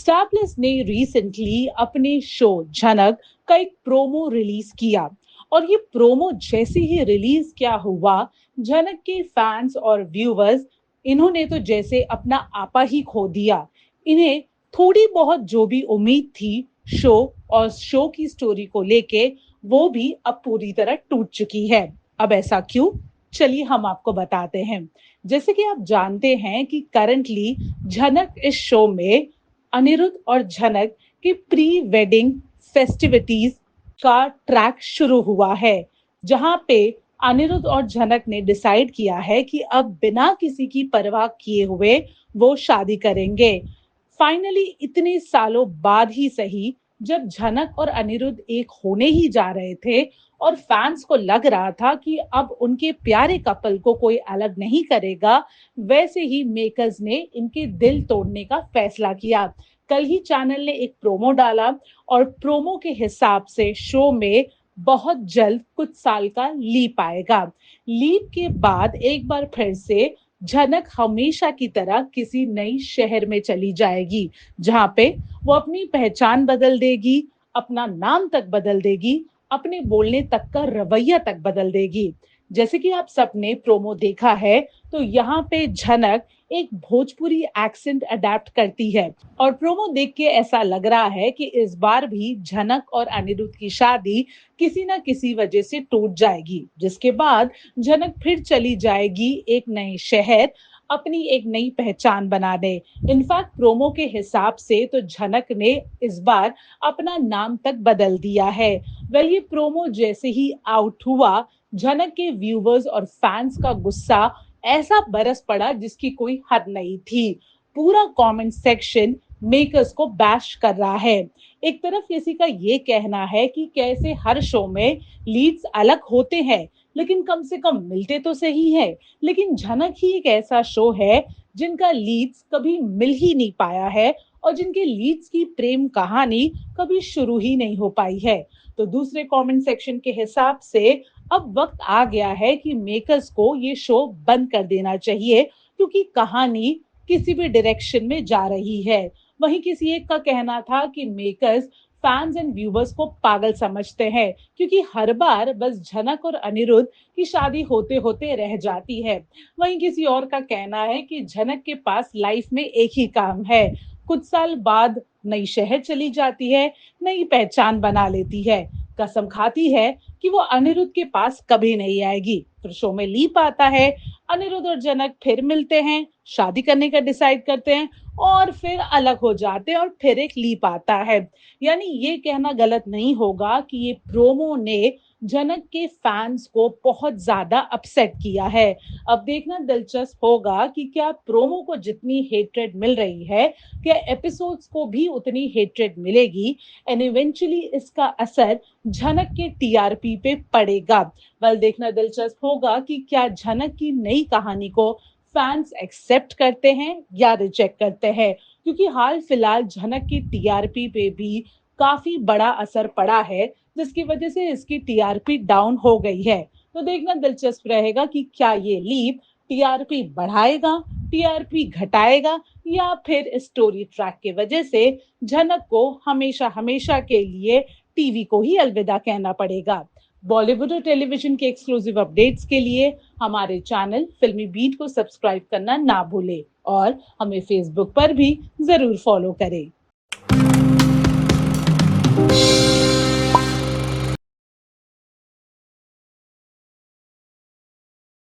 Star plus ने recently अपने show झनक का एक प्रोमो रिलीज किया और ये प्रोमो जैसे ही रिलीज क्या हुआ, झनक के फैंस और व्यूवर्स इन्होंने तो जैसे अपना आपा ही खो दिया। इन्हें थोड़ी बहुत जो भी उम्मीद थी शो और शो की स्टोरी को लेके, वो भी अब पूरी तरह टूट चुकी है। अब ऐसा क्यों? चलिए हम आपको बताते हैं। जैसे कि आप जानते हैं कि करंटली झनक इस शो में अनिरुद्ध और झनक की प्री वेडिंग फेस्टिविटीज का ट्रैक शुरू हुआ है, जहां पे अनिरुद्ध और झनक ने डिसाइड किया है कि अब बिना किसी की परवाह किए हुए वो शादी करेंगे। फाइनली इतने सालों बाद ही सही, जब झनक और अनिरुद्ध एक होने ही जा रहे थे और फैंस को लग रहा था कि अब उनके प्यारे कपल को कोई अलग नहीं करेगा, वैसे ही मेकर्स ने इनके दिल तोड़ने का फैसला किया। कल ही चैनल ने एक प्रोमो डाला और प्रोमो के हिसाब से शो में बहुत जल्द कुछ साल का लीप आएगा। लीप के बाद एक बार फिर से झनक हमेशा की तरह किसी नई शहर में चली जाएगी, जहां पे वो अपनी पहचान बदल देगी, अपना नाम तक बदल देगी, अपने बोलने तक का रवैया तक बदल देगी। जैसे कि आप सबने प्रोमो देखा है, तो यहाँ पे झनक एक भोजपुरी एक्सेंट अडेप्ट करती है और प्रोमो देख के ऐसा लग रहा है कि इस बार भी झनक और अनिरुद्ध की शादी किसी ना किसी वजह से टूट जाएगी, जिसके बाद झनक फिर चली जाएगी एक नए शहर, अपनी एक नई पहचान बनाने। इनफैक्ट प्रोमो के हिसाब से तो झनक ने इस बार अपना नाम तक बदल दिया है। वेल, ये प्रोमो जैसे ही आउट हुआ, झनक के व्यूवर्स और फैंस का गुस्सा ऐसा बरस पड़ा जिसकी कोई हद नहीं थी। पूरा कमेंट सेक्शन मेकर्स को बैश कर रहा है। एक तरफ किसी का ये कहना है कि कैसे हर शो में लीड्स अलग होते हैं, लेकिन कम से कम मिलते तो सही है। लेकिन झनक ही एक ऐसा शो है जिनका लीड्स कभी मिल ही नहीं पाया है और जिनके लीड्स की प्रेम कहानी कभी शुरू ही नहीं हो पाई है। तो दूसरे कमेंट सेक्शन के हिसाब से अब वक्त आ गया है कि मेकर्स को ये शो बंद कर देना चाहिए, क्योंकि कहानी किसी भी डायरेक्शन में जा रही है। वहीं किसी एक का कहना था कि मेकर्स फैंस एंड व्यूवर्स को पागल समझते हैं, क्योंकि हर बार बस झनक और अनिरुद्ध की शादी होते होते रह जाती है। वहीं किसी और का कहना है कि झनक के पास लाइफ में एक ही काम है, कुछ साल बाद नई शहर चली जाती है, नई पहचान बना लेती है, कसम खाती है कि वो अनिरुद्ध के पास कभी नहीं आएगी। फिर शो में लीप आता है, अनिरुद्ध और जनक फिर मिलते हैं, शादी करने का डिसाइड करते हैं और फिर अलग हो जाते हैं और फिर एक लीप आता है। यानी ये कहना गलत नहीं होगा कि ये प्रोमो ने जनक के फैंस को बहुत ज्यादा अपसेट किया है। अब देखना दिलचस्प होगा कि क्या प्रोमो को जितनी हेट्रेड मिल रही है, क्या एपिसोड्स को भी उतनी हेट्रेड मिलेगी एंड इवेंचुअली इसका असर झनक के टीआरपी पे पड़ेगा। वेल, देखना दिलचस्प होगा कि क्या झनक की नई कहानी को फैंस एक्सेप्ट करते हैं या रिजेक्ट करते हैं, क्योंकि हाल फिलहाल झनक की टीआरपी पे भी काफी बड़ा असर पड़ा है, जिसकी वजह से इसकी टीआरपी डाउन हो गई है। तो देखना दिलचस्प रहेगा कि क्या ये लीप टीआरपी बढ़ाएगा, टीआरपी घटाएगा, या फिर स्टोरी ट्रैक की वजह से झनक को हमेशा हमेशा के लिए टीवी को ही अलविदा कहना पड़ेगा। बॉलीवुड और टेलीविजन के एक्सक्लूसिव अपडेट्स के लिए हमारे चैनल फिल्मी बीट को सब्सक्राइब करना ना भूलें और हमें फेसबुक पर भी जरूर फॉलो करें।